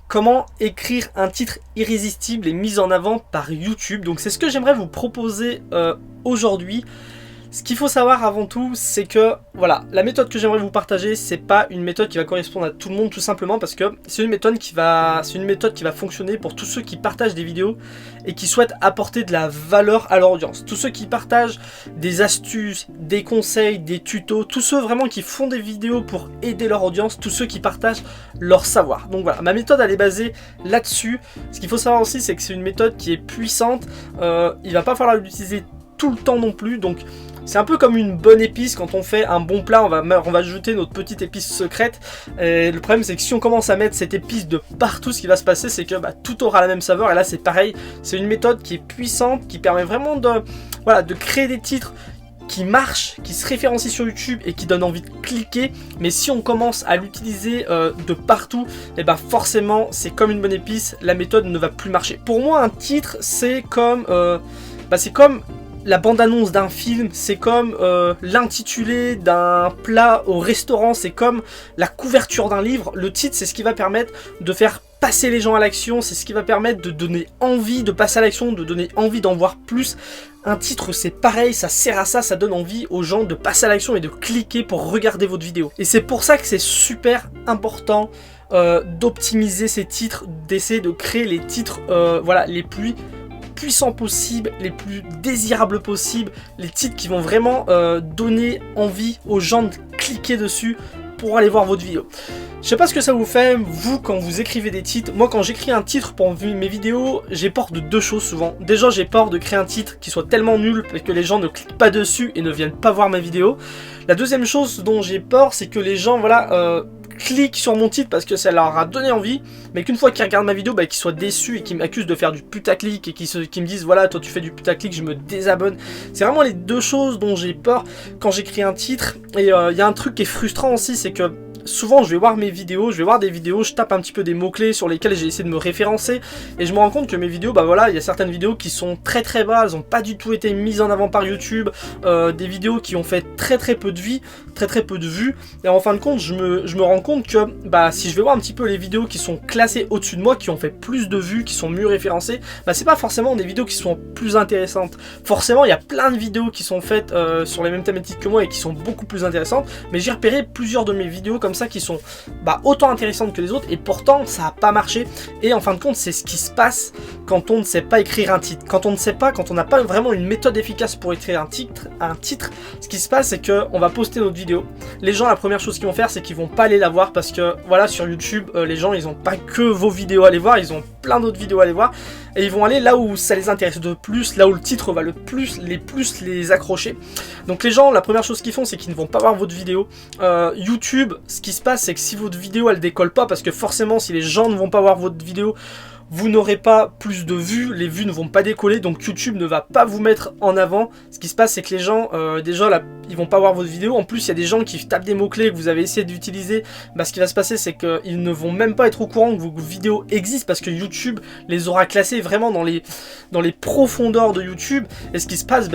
comment écrire un titre irrésistible et mis en avant par YouTube. Donc c'est ce que j'aimerais vous proposer aujourd'hui. Ce qu'il faut savoir avant tout, c'est que voilà, la méthode que j'aimerais vous partager, c'est pas une méthode qui va correspondre à tout le monde, tout simplement parce que c'est une méthode qui va fonctionner pour tous ceux qui partagent des vidéos et qui souhaitent apporter de la valeur à leur audience. Tous ceux qui partagent des astuces, des conseils, des tutos, tous ceux vraiment qui font des vidéos pour aider leur audience, tous ceux qui partagent leur savoir. Donc voilà, ma méthode elle est basée là-dessus. Ce qu'il faut savoir aussi, c'est que c'est une méthode qui est puissante. Il va pas falloir l'utiliser tout le temps non plus, donc c'est un peu comme une bonne épice. Quand on fait un bon plat, on va ajouter notre petite épice secrète. Et le problème, c'est que si on commence à mettre cette épice de partout, ce qui va se passer, c'est que tout aura la même saveur. Et là, c'est pareil. C'est une méthode qui est puissante, qui permet vraiment de créer des titres qui marchent, qui se référencient sur YouTube et qui donnent envie de cliquer. Mais si on commence à l'utiliser de partout, et forcément, c'est comme une bonne épice. La méthode ne va plus marcher. Pour moi, un titre, c'est comme la bande-annonce d'un film, c'est comme l'intitulé d'un plat au restaurant, c'est comme la couverture d'un livre. Le titre, c'est ce qui va permettre de faire passer les gens à l'action, c'est ce qui va permettre de donner envie de passer à l'action, de donner envie d'en voir plus. Un titre, c'est pareil, ça sert à ça, ça donne envie aux gens de passer à l'action et de cliquer pour regarder votre vidéo. Et c'est pour ça que c'est super important d'optimiser ces titres, d'essayer de créer les titres les plus puissants possibles, les plus désirables possibles, les titres qui vont vraiment donner envie aux gens de cliquer dessus pour aller voir votre vidéo. Je sais pas ce que ça vous fait, vous, quand vous écrivez des titres. Moi, quand j'écris un titre pour mes vidéos, j'ai peur de deux choses souvent. Déjà, j'ai peur de créer un titre qui soit tellement nul que les gens ne cliquent pas dessus et ne viennent pas voir ma vidéo. La deuxième chose dont j'ai peur, c'est que les gens, cliquent sur mon titre parce que ça leur a donné envie, mais qu'une fois qu'ils regardent ma vidéo, qu'ils soient déçus et qu'ils m'accusent de faire du putaclic et qu'ils me disent voilà, toi tu fais du putaclic, je me désabonne. C'est vraiment les deux choses dont j'ai peur quand j'écris un titre. Et il y a un truc qui est frustrant aussi, c'est que souvent je vais voir mes vidéos, je tape un petit peu des mots-clés sur lesquels j'ai essayé de me référencer et je me rends compte que mes vidéos, il y a certaines vidéos qui sont très très bas, elles n'ont pas du tout été mises en avant par YouTube, des vidéos qui ont fait très peu de vues, et en fin de compte je me rends compte que si je vais voir un petit peu les vidéos qui sont classées au-dessus de moi, qui ont fait plus de vues, qui sont mieux référencées, c'est pas forcément des vidéos qui sont plus intéressantes. Forcément il y a plein de vidéos qui sont faites sur les mêmes thématiques que moi et qui sont beaucoup plus intéressantes, mais j'ai repéré plusieurs de mes vidéos comme ça qui sont autant intéressantes que les autres et pourtant ça n'a pas marché. Et en fin de compte, c'est ce qui se passe quand on ne sait pas écrire un titre, quand on n'a pas vraiment une méthode efficace pour écrire un titre. Ce qui se passe, c'est que on va poster notre vidéo. Les gens, la première chose qu'ils vont faire, c'est qu'ils vont pas aller la voir parce que sur YouTube, les gens ils ont pas que vos vidéos à aller voir, ils ont plein d'autres vidéos à aller voir et ils vont aller là où ça les intéresse de plus, là où le titre va le plus les accrocher. Donc les gens, la première chose qu'ils font, c'est qu'ils ne vont pas voir votre vidéo. YouTube, ce qui se passe, c'est que si votre vidéo elle décolle pas, parce que forcément si les gens ne vont pas voir votre vidéo, vous n'aurez pas plus de vues, les vues ne vont pas décoller, donc YouTube ne va pas vous mettre en avant. Ce qui se passe, c'est que les gens, déjà là, ils vont pas voir votre vidéo. En plus, il y a des gens qui tapent des mots-clés que vous avez essayé d'utiliser. Ce qui va se passer, c'est qu'ils ne vont même pas être au courant que vos vidéos existent parce que YouTube les aura classées vraiment dans les profondeurs de YouTube. Et ce qui se passe,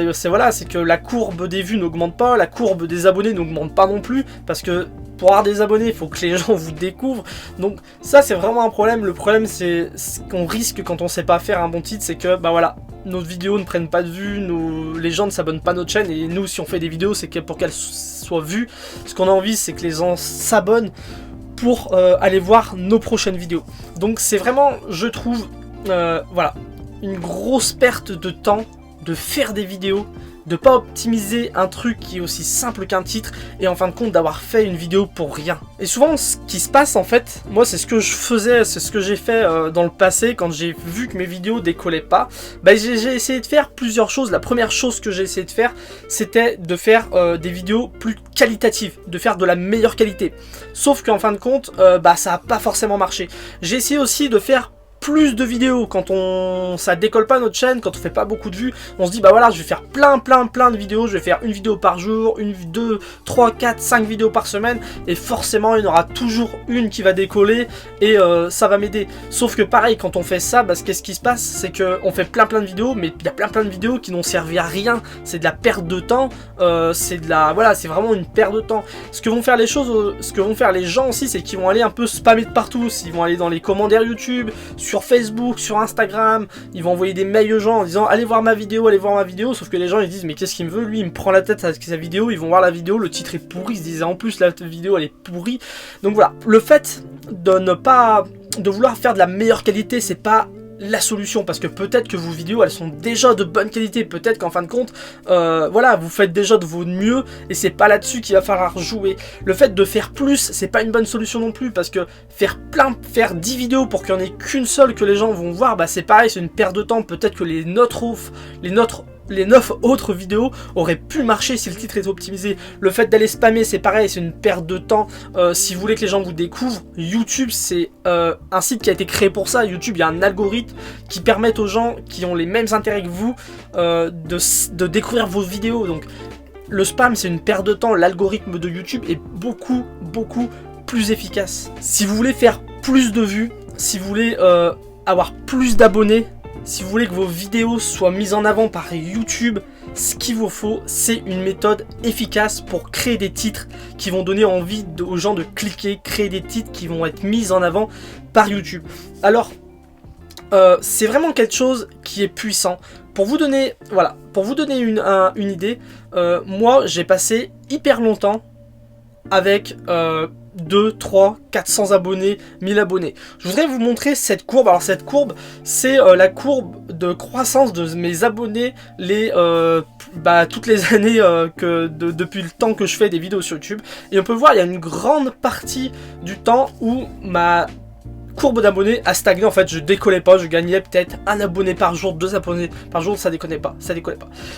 c'est que la courbe des vues n'augmente pas, la courbe des abonnés n'augmente pas non plus, parce que pour avoir des abonnés, il faut que les gens vous découvrent. Donc ça, c'est vraiment un problème. Le problème, c'est ce qu'on risque quand on sait pas faire un bon titre, c'est que nos vidéos ne prennent pas de vues, les gens ne s'abonnent pas à notre chaîne, et nous, si on fait des vidéos, c'est que pour qu'elles soient vues, ce qu'on a envie, c'est que les gens s'abonnent pour aller voir nos prochaines vidéos. Donc c'est vraiment, je trouve, une grosse perte de temps de faire des vidéos, de pas optimiser un truc qui est aussi simple qu'un titre, et en fin de compte d'avoir fait une vidéo pour rien. Et souvent ce qui se passe, en fait, moi c'est ce que je faisais, c'est ce que j'ai fait dans le passé quand j'ai vu que mes vidéos décollaient pas. J'ai essayé de faire plusieurs choses. La première chose que j'ai essayé de faire, c'était de faire des vidéos plus qualitatives, de faire de la meilleure qualité. Sauf qu'en fin de compte, ça a pas forcément marché. J'ai essayé aussi de faire plus de vidéos, quand ça décolle pas notre chaîne, quand on fait pas beaucoup de vues, on se dit bah voilà, je vais faire plein de vidéos, je vais faire une vidéo par jour, 2, 3, 4, 5 vidéos par semaine, et forcément il y en aura toujours une qui va décoller, et ça va m'aider. Sauf que pareil, quand on fait ça, bah, qu'est-ce qui se passe, c'est qu'on fait plein de vidéos, mais il y a plein de vidéos qui n'ont servi à rien, c'est de la perte de temps, voilà, c'est vraiment une perte de temps. Ce que vont faire les gens aussi, c'est qu'ils vont aller un peu spammer de partout, ils vont aller dans les commentaires YouTube, sur Facebook, sur Instagram, ils vont envoyer des mails aux gens en disant allez voir ma vidéo, sauf que les gens ils disent mais qu'est-ce qu'il me veut, lui il me prend la tête avec sa vidéo, ils vont voir la vidéo, le titre est pourri, ils se disent en plus la vidéo elle est pourrie. Donc voilà, le fait de vouloir faire de la meilleure qualité, c'est pas la solution, parce que peut-être que vos vidéos elles sont déjà de bonne qualité, peut-être qu'en fin de compte voilà, vous faites déjà de vos mieux et c'est pas là-dessus qu'il va falloir jouer. Le fait de faire plus, c'est pas une bonne solution non plus, parce que faire 10 vidéos pour qu'il n'y en ait qu'une seule que les gens vont voir, bah c'est pareil, c'est une perte de temps. Peut-être que les 9 autres vidéos auraient pu marcher si le titre est optimisé. Le fait d'aller spammer, c'est pareil, c'est une perte de temps. Si vous voulez que les gens vous découvrent, YouTube c'est un site qui a été créé pour ça. YouTube, il y a un algorithme qui permet aux gens qui ont les mêmes intérêts que vous de découvrir vos vidéos. Donc le spam c'est une perte de temps. L'algorithme de YouTube est beaucoup plus efficace. Si vous voulez faire plus de vues, si vous voulez avoir plus d'abonnés, si vous voulez que vos vidéos soient mises en avant par YouTube, ce qu'il vous faut, c'est une méthode efficace pour créer des titres qui vont donner envie aux gens de cliquer, créer des titres qui vont être mis en avant par YouTube. Alors, c'est vraiment quelque chose qui est puissant. Pour vous donner, voilà, une idée, moi j'ai passé hyper longtemps avec 2, 3, 400 abonnés, 1000 abonnés. Je voudrais vous montrer cette courbe. Alors cette courbe, c'est la courbe de croissance de mes abonnés toutes les années depuis le temps que je fais des vidéos sur YouTube. Et on peut voir, il y a une grande partie du temps où ma courbe d'abonnés a stagné. En fait, je décollais pas, je gagnais peut-être 1 abonné par jour, 2 abonnés par jour, ça décollait pas.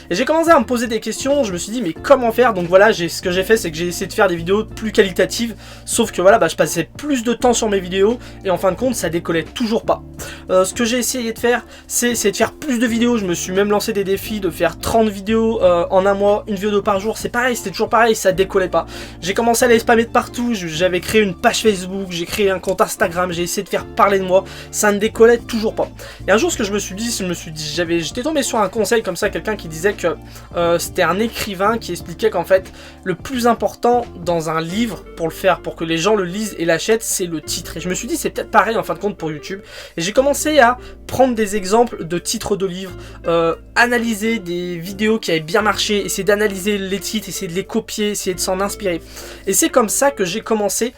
Et j'ai commencé à me poser des questions, je me suis dit mais comment faire? Donc voilà, ce que j'ai fait, c'est que j'ai essayé de faire des vidéos plus qualitatives, sauf que voilà, je passais plus de temps sur mes vidéos et en fin de compte, ça décollait toujours pas. Ce que j'ai essayé de faire, c'est de faire plus de vidéos. Je me suis même lancé des défis de faire 30 vidéos en un mois, une vidéo par jour. C'est pareil, c'était toujours pareil, ça décollait pas. J'ai commencé à les spammer de partout, j'avais créé une page Facebook, j'ai créé un compte Instagram, j'ai essayé de faire parler de moi, ça ne décollait toujours pas. Et un jour, ce que je me suis dit, j'étais tombé sur un conseil comme ça, quelqu'un qui disait que c'était un écrivain qui expliquait qu'en fait, le plus important dans un livre pour que les gens le lisent et l'achètent, c'est le titre. Et je me suis dit, c'est peut-être pareil en fin de compte pour YouTube. Et j'ai commencé à prendre des exemples de titres de livres, analyser des vidéos qui avaient bien marché, essayer d'analyser les titres, essayer de les copier, essayer de s'en inspirer. Et c'est comme ça que j'ai commencé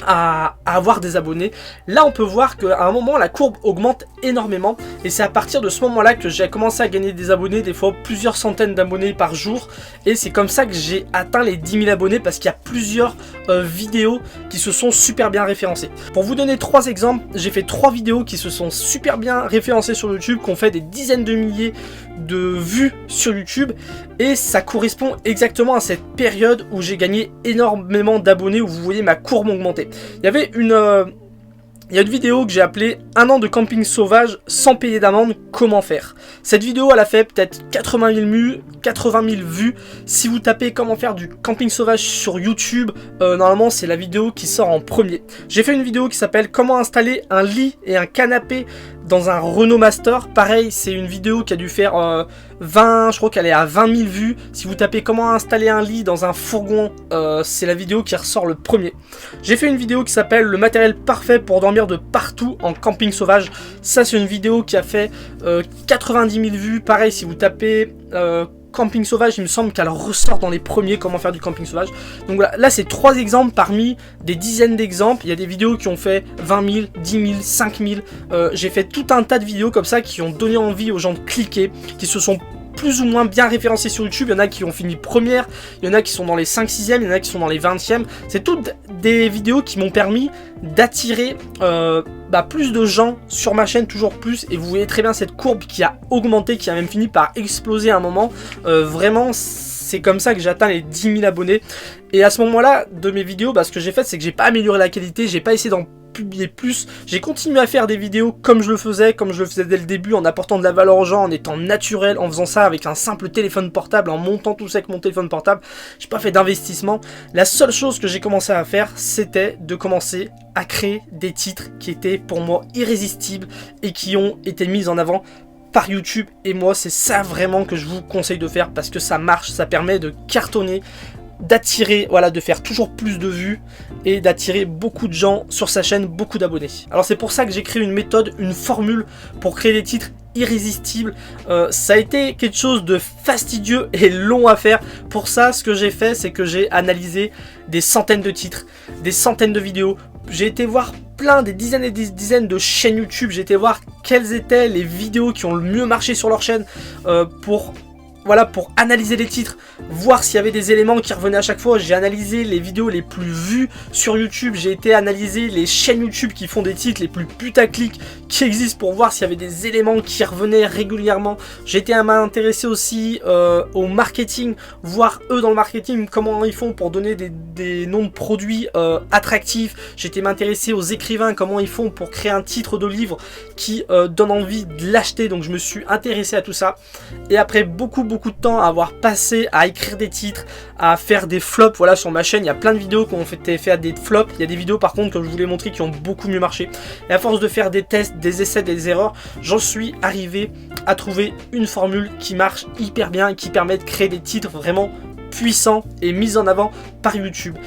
à avoir des abonnés. Là on peut voir qu'à un moment la courbe augmente énormément et c'est à partir de ce moment là que j'ai commencé à gagner des abonnés, des fois plusieurs centaines d'abonnés par jour, et c'est comme ça que j'ai atteint les 10 000 abonnés, parce qu'il y a plusieurs vidéos qui se sont super bien référencées. Pour vous donner 3 exemples, j'ai fait 3 vidéos qui se sont super bien référencées sur YouTube, qui ont fait des dizaines de milliers de vues sur YouTube, et ça correspond exactement à cette période où j'ai gagné énormément d'abonnés, où vous voyez ma courbe augmenter. Il y avait une vidéo que j'ai appelée 1 an de camping sauvage sans payer d'amende, comment faire. Cette vidéo elle a fait peut-être 80 000 vues. Si vous tapez comment faire du camping sauvage sur YouTube, normalement c'est la vidéo qui sort en premier. J'ai fait une vidéo qui s'appelle comment installer un lit et un canapé dans un Renault Master. Pareil, c'est une vidéo qui a dû faire je crois qu'elle est à 20 000 vues. Si vous tapez comment installer un lit dans un fourgon, c'est la vidéo qui ressort le premier. J'ai fait une vidéo qui s'appelle le matériel parfait pour dormir de partout en camping sauvage. Ça c'est une vidéo qui a fait 90 000 vues. Pareil, si vous tapez camping sauvage, il me semble qu'elle ressort dans les premiers, comment faire du camping sauvage. Donc voilà, là c'est 3 exemples parmi des dizaines d'exemples. Il y a des vidéos qui ont fait 20 000, 10 000, 5 000. J'ai fait tout un tas de vidéos comme ça qui ont donné envie aux gens de cliquer, qui se sont plus ou moins bien référencés sur YouTube. Il y en a qui ont fini première, il y en a qui sont dans les 5-6e, il y en a qui sont dans les 20e. C'est toutes des vidéos qui m'ont permis d'attirer plus de gens sur ma chaîne, toujours plus. Et vous voyez très bien cette courbe qui a augmenté, qui a même fini par exploser à un moment. Vraiment, c'est comme ça que j'ai atteint les 10 000 abonnés. Et à ce moment-là de mes vidéos, ce que j'ai fait, c'est que j'ai pas amélioré la qualité, j'ai pas essayé d'en publier plus. J'ai continué à faire des vidéos comme je le faisais dès le début, en apportant de la valeur aux gens, en étant naturel, en faisant ça avec un simple téléphone portable, en montant tout ça avec mon téléphone portable. J'ai pas fait d'investissement. La seule chose que j'ai commencé à faire, c'était de commencer à créer des titres qui étaient pour moi irrésistibles et qui ont été mis en avant par YouTube. Et moi, c'est ça vraiment que je vous conseille de faire, parce que ça marche, ça permet de cartonner, d'attirer, voilà, de faire toujours plus de vues et d'attirer beaucoup de gens sur sa chaîne, beaucoup d'abonnés. Alors c'est pour ça que j'ai créé une méthode, une formule pour créer des titres irrésistibles. Ça a été quelque chose de fastidieux et long à faire. Pour ça, ce que j'ai fait, c'est que j'ai analysé des centaines de titres, des centaines de vidéos. J'ai été voir des dizaines et des dizaines de chaînes YouTube. J'ai été voir quelles étaient les vidéos qui ont le mieux marché sur leur chaîne pour analyser les titres, voir s'il y avait des éléments qui revenaient à chaque fois. J'ai analysé les vidéos les plus vues sur YouTube. J'ai été analyser les chaînes YouTube qui font des titres les plus putaclic qui existent pour voir s'il y avait des éléments qui revenaient régulièrement. J'ai été m'intéresser aussi au marketing, voir eux dans le marketing comment ils font pour donner des noms de produits attractifs. J'ai été m'intéresser aux écrivains, comment ils font pour créer un titre de livre qui donne envie de l'acheter. Donc je me suis intéressé à tout ça. Et après beaucoup de temps à avoir passé à écrire des titres, à faire des flops, voilà, sur ma chaîne, il y a plein de vidéos qui ont fait des flops. Il y a des vidéos par contre, comme je vous l'ai montré, qui ont beaucoup mieux marché. Et à force de faire des tests, des essais, des erreurs, j'en suis arrivé à trouver une formule qui marche hyper bien et qui permet de créer des titres vraiment puissants et mis en avant par YouTube.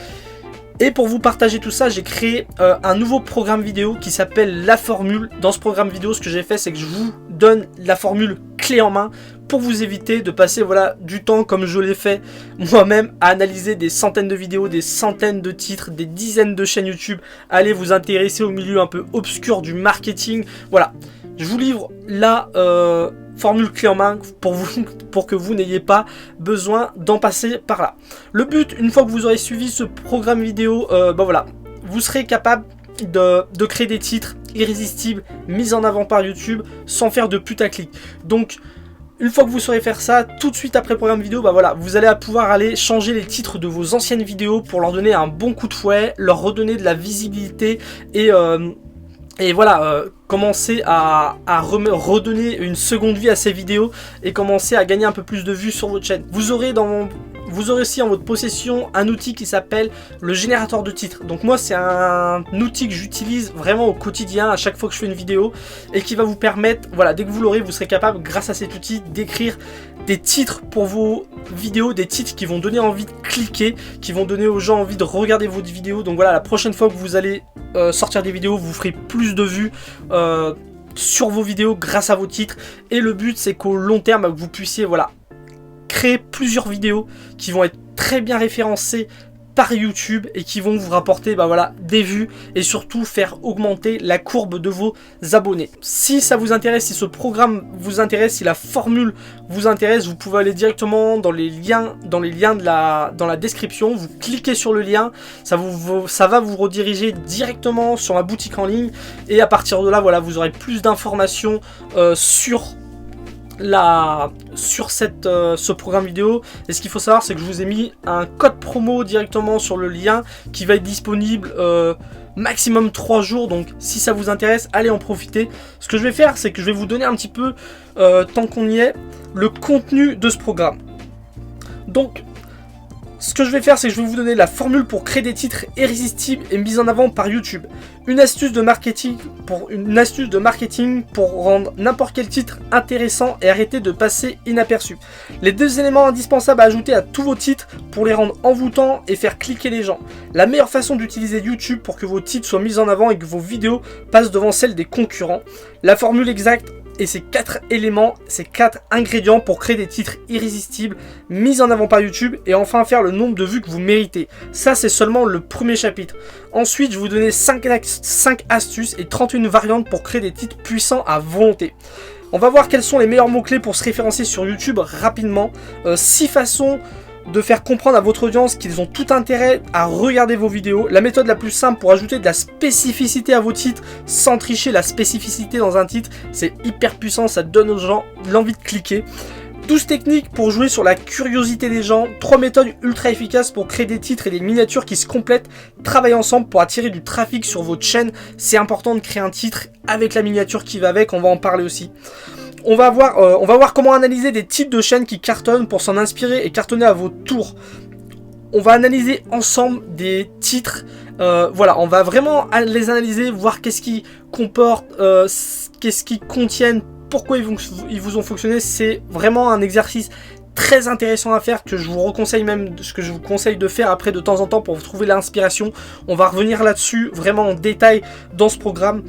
Et pour vous partager tout ça, j'ai créé un nouveau programme vidéo qui s'appelle La Formule. Dans ce programme vidéo, ce que j'ai fait, c'est que je vous donne la formule clé en main pour vous éviter de passer du temps, comme je l'ai fait moi-même, à analyser des centaines de vidéos, des centaines de titres, des dizaines de chaînes YouTube. Allez vous intéresser au milieu un peu obscur du marketing. Voilà, je vous livre la formule clé en main pour que vous n'ayez pas besoin d'en passer par là. Le but, une fois que vous aurez suivi ce programme vidéo, vous serez capable de créer des titres irrésistibles mis en avant par YouTube sans faire de putaclic. Donc une fois que vous saurez faire ça, tout de suite après le programme vidéo, vous allez pouvoir aller changer les titres de vos anciennes vidéos pour leur donner un bon coup de fouet, leur redonner de la visibilité et commencer à redonner une seconde vie à ces vidéos et commencer à gagner un peu plus de vues sur votre chaîne. Vous aurez aussi en votre possession un outil qui s'appelle le générateur de titres. Donc moi, c'est un outil que j'utilise vraiment au quotidien à chaque fois que je fais une vidéo et qui va vous permettre, voilà, dès que vous l'aurez, vous serez capable grâce à cet outil d'écrire des titres pour vos vidéos, des titres qui vont donner envie de cliquer, qui vont donner aux gens envie de regarder votre vidéo. Donc voilà, la prochaine fois que vous allez sortir des vidéos, vous ferez plus de vues sur vos vidéos grâce à vos titres. Et le but, c'est qu'au long terme, vous puissiez créer plusieurs vidéos qui vont être très bien référencées par YouTube et qui vont vous rapporter des vues et surtout faire augmenter la courbe de vos abonnés. Si ça vous intéresse, si ce programme vous intéresse, si la formule vous intéresse, vous pouvez aller directement dans les liens dans la description. Vous cliquez sur le lien, ça va vous rediriger directement sur ma boutique en ligne et à partir de là, vous aurez plus d'informations sur ce programme vidéo. Et ce qu'il faut savoir, c'est que je vous ai mis un code promo directement sur le lien qui va être disponible maximum 3 jours. Donc si ça vous intéresse, allez en profiter. Ce que je vais faire, c'est que je vais vous donner un petit peu, tant qu'on y est, le contenu de ce programme. Donc ce que je vais faire, c'est que je vais vous donner la formule pour créer des titres irrésistibles et mis en avant par YouTube. Une astuce de marketing pour rendre n'importe quel titre intéressant et arrêter de passer inaperçu. Les 2 éléments indispensables à ajouter à tous vos titres pour les rendre envoûtants et faire cliquer les gens. La meilleure façon d'utiliser YouTube pour que vos titres soient mis en avant et que vos vidéos passent devant celles des concurrents. La formule exacte et ces 4 éléments, ces 4 ingrédients pour créer des titres irrésistibles mis en avant par YouTube et enfin faire le nombre de vues que vous méritez. Ça, c'est seulement le premier chapitre. Ensuite, je vais vous donner 5 astuces et 31 variantes pour créer des titres puissants à volonté. On va voir quels sont les meilleurs mots-clés pour se référencer sur YouTube rapidement. 6 façons de faire comprendre à votre audience qu'ils ont tout intérêt à regarder vos vidéos. La méthode la plus simple pour ajouter de la spécificité à vos titres sans tricher. La spécificité dans un titre, c'est hyper puissant, ça donne aux gens l'envie de cliquer. 12 techniques pour jouer sur la curiosité des gens, 3 méthodes ultra efficaces pour créer des titres et des miniatures qui se complètent, travaillez ensemble pour attirer du trafic sur votre chaîne. C'est important de créer un titre avec la miniature qui va avec, on va en parler aussi. On va voir comment analyser des titres de chaînes qui cartonnent pour s'en inspirer et cartonner à votre tour. On va analyser ensemble des titres, voilà, on va vraiment les analyser, voir qu'est-ce qu'ils comportent, qu'est-ce qu'ils contiennent, pourquoi ils vous ont fonctionné. C'est vraiment un exercice très intéressant à faire que je vous conseille de faire après de temps en temps pour vous trouver l'inspiration. On va revenir là-dessus vraiment en détail dans ce programme.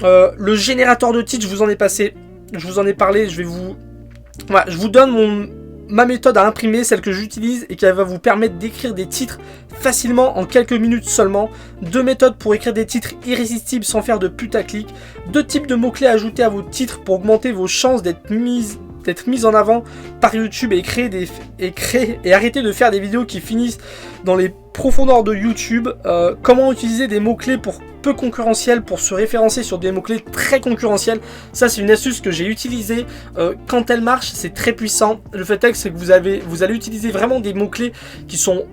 Le générateur de titres, je vous en ai parlé, je vous donne ma méthode à imprimer, celle que j'utilise et qui va vous permettre d'écrire des titres facilement en quelques minutes seulement. 2 méthodes pour écrire des titres irrésistibles sans faire de putaclic. 2 types de mots-clés à ajouter à vos titres pour augmenter vos chances d'être mis en avant par YouTube et arrêter de faire des vidéos qui finissent dans les profondeurs de YouTube. Comment utiliser des mots-clés peu concurrentiels pour se référencer sur des mots-clés très concurrentiels. Ça, c'est une astuce que j'ai utilisée. Quand elle marche, c'est très puissant. Le fait est que c'est que vous allez utiliser vraiment des mots-clés qui sont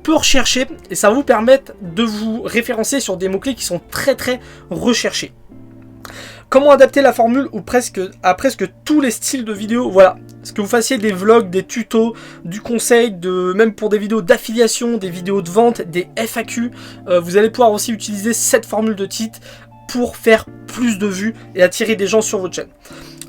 peu recherchés et ça va vous permettre de vous référencer sur des mots-clés qui sont très très recherchés. Comment adapter la formule à presque tous les styles de vidéos. Voilà, ce que vous fassiez des vlogs, des tutos, du conseil, même pour des vidéos d'affiliation, des vidéos de vente, des FAQ, vous allez pouvoir aussi utiliser cette formule de titre pour faire plus de vues et attirer des gens sur votre chaîne.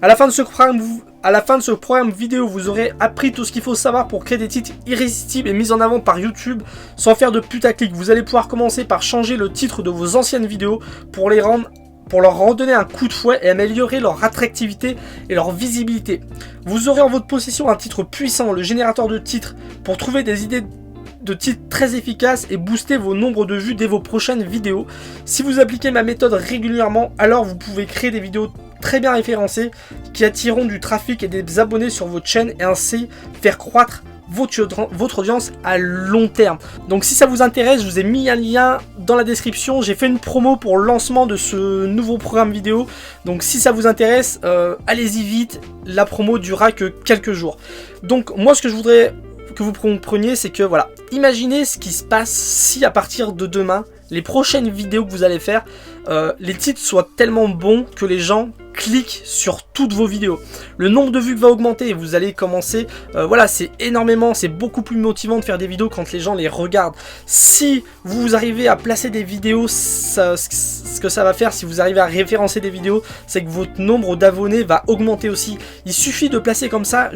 À la fin de ce programme vidéo, vous aurez appris tout ce qu'il faut savoir pour créer des titres irrésistibles et mis en avant par YouTube sans faire de putaclic. Vous allez pouvoir commencer par changer le titre de vos anciennes vidéos pour leur redonner un coup de fouet et améliorer leur attractivité et leur visibilité. Vous aurez en votre possession un titre puissant, le générateur de titres, pour trouver des idées de titres très efficaces et booster vos nombres de vues dès vos prochaines vidéos. Si vous appliquez ma méthode régulièrement, alors vous pouvez créer des vidéos très bien référencées qui attireront du trafic et des abonnés sur votre chaîne et ainsi faire croître votre audience à long terme. Donc si ça vous intéresse, je vous ai mis un lien dans la description. J'ai fait une promo pour le lancement de ce nouveau programme vidéo. Donc si ça vous intéresse, allez-y vite. La promo durera que quelques jours. Donc moi, ce que je voudrais que vous compreniez, c'est que voilà, imaginez ce qui se passe si à partir de demain, les prochaines vidéos que vous allez faire, les titres soient tellement bons que les gens cliquent sur toutes vos vidéos. Le nombre de vues va augmenter et vous allez commencer, voilà, c'est beaucoup plus motivant de faire des vidéos quand les gens les regardent. Si vous arrivez à placer des vidéos, ce que ça va faire, si vous arrivez à référencer des vidéos, c'est que votre nombre d'abonnés va augmenter aussi. Il suffit de placer comme ça,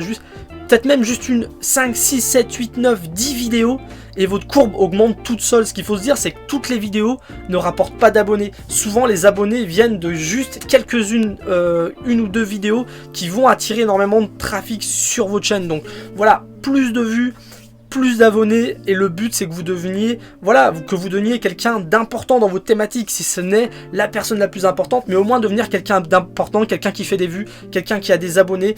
peut-être même juste une 5, 6, 7, 8, 9, 10 vidéos et votre courbe augmente toute seule. Ce qu'il faut se dire, c'est que toutes les vidéos ne rapportent pas d'abonnés. Souvent, les abonnés viennent de juste quelques-unes, une ou deux vidéos qui vont attirer énormément de trafic sur votre chaîne. Donc voilà, plus de vues, plus d'abonnés, et le but c'est que vous deveniez, voilà, que vous deveniez quelqu'un d'important dans votre thématique, si ce n'est la personne la plus importante, mais au moins devenir quelqu'un d'important, quelqu'un qui fait des vues, quelqu'un qui a des abonnés,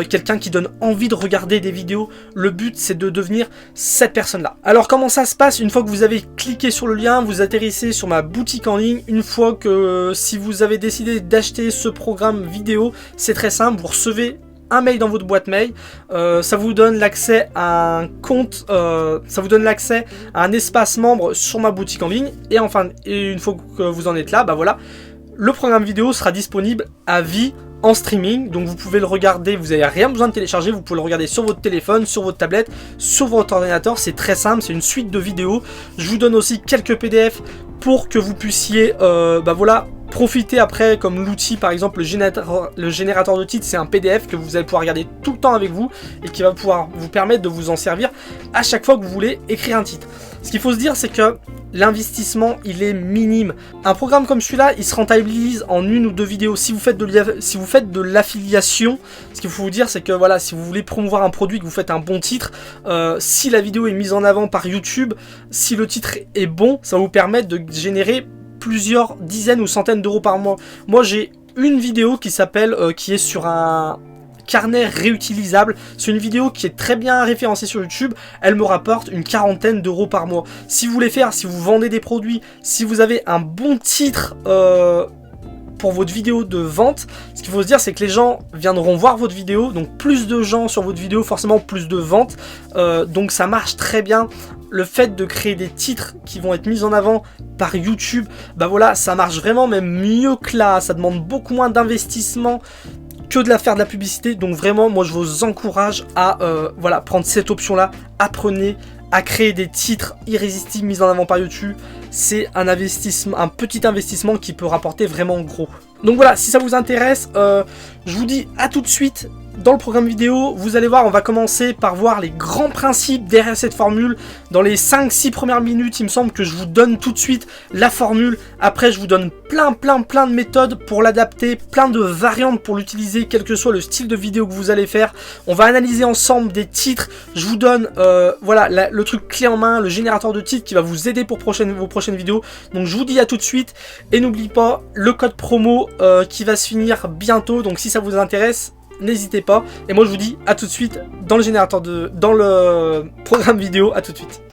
quelqu'un qui donne envie de regarder des vidéos. Le but c'est de devenir cette personne-là. Alors comment ça se passe? Une fois que vous avez cliqué sur le lien, vous atterrissez sur ma boutique en ligne. Une fois que, si vous avez décidé d'acheter ce programme vidéo, c'est très simple, vous recevez un mail dans votre boîte mail, ça vous donne l'accès à un compte, ça vous donne l'accès à un espace membre sur ma boutique en ligne, et enfin, une fois que vous en êtes là, bah voilà, le programme vidéo sera disponible à vie en streaming, donc vous pouvez le regarder, vous n'avez rien besoin de télécharger, vous pouvez le regarder sur votre téléphone, sur votre tablette, sur votre ordinateur. C'est très simple, c'est une suite de vidéos. Je vous donne aussi quelques PDF pour que vous puissiez, bah voilà, profiter après, comme l'outil par exemple le générateur de titres, c'est un PDF que vous allez pouvoir regarder tout le temps avec vous et qui va pouvoir vous permettre de vous en servir à chaque fois que vous voulez écrire un titre. Ce qu'il faut se dire, c'est que l'investissement il est minime. Un programme comme celui-là, il se rentabilise en une ou deux vidéos. Si vous faites de l'affiliation, ce qu'il faut vous dire, c'est que voilà, si vous voulez promouvoir un produit, que vous faites un bon titre, si la vidéo est mise en avant par YouTube, si le titre est bon, ça va vous permettre de générer plusieurs dizaines ou centaines d'euros par mois. Moi j'ai une vidéo qui s'appelle, qui est sur un carnet réutilisable. C'est une vidéo qui est très bien référencée sur YouTube. Elle me rapporte une quarantaine d'euros par mois. Si vous voulez faire, si vous vendez des produits, si vous avez un bon titre pour votre vidéo de vente, ce qu'il faut se dire, c'est que les gens viendront voir votre vidéo, donc plus de gens sur votre vidéo, forcément plus de ventes, donc ça marche très bien. Le fait de créer des titres qui vont être mis en avant par YouTube, bah voilà, ça marche vraiment même mieux que là, ça demande beaucoup moins d'investissement que de faire de la publicité. Donc vraiment, moi je vous encourage à voilà, prendre cette option-là, apprenez à créer des titres irrésistibles mis en avant par YouTube. C'est un investissement, un petit investissement qui peut rapporter vraiment gros. Donc voilà, si ça vous intéresse, je vous dis à tout de suite dans le programme vidéo. Vous allez voir, on va commencer par voir les grands principes derrière cette formule. Dans les 5-6 premières minutes, il me semble que je vous donne tout de suite la formule. Après, je vous donne plein de méthodes pour l'adapter, plein de variantes pour l'utiliser, quel que soit le style de vidéo que vous allez faire. On va analyser ensemble des titres. Je vous donne voilà, le truc clé en main, le générateur de titres qui va vous aider pour vos prochaines vidéos. Donc je vous dis à tout de suite. Et n'oubliez pas le code promo qui va se finir bientôt. Donc si ça vous intéresse, n'hésitez pas. Et moi je vous dis à tout de suite dans le générateur dans le programme vidéo. À tout de suite.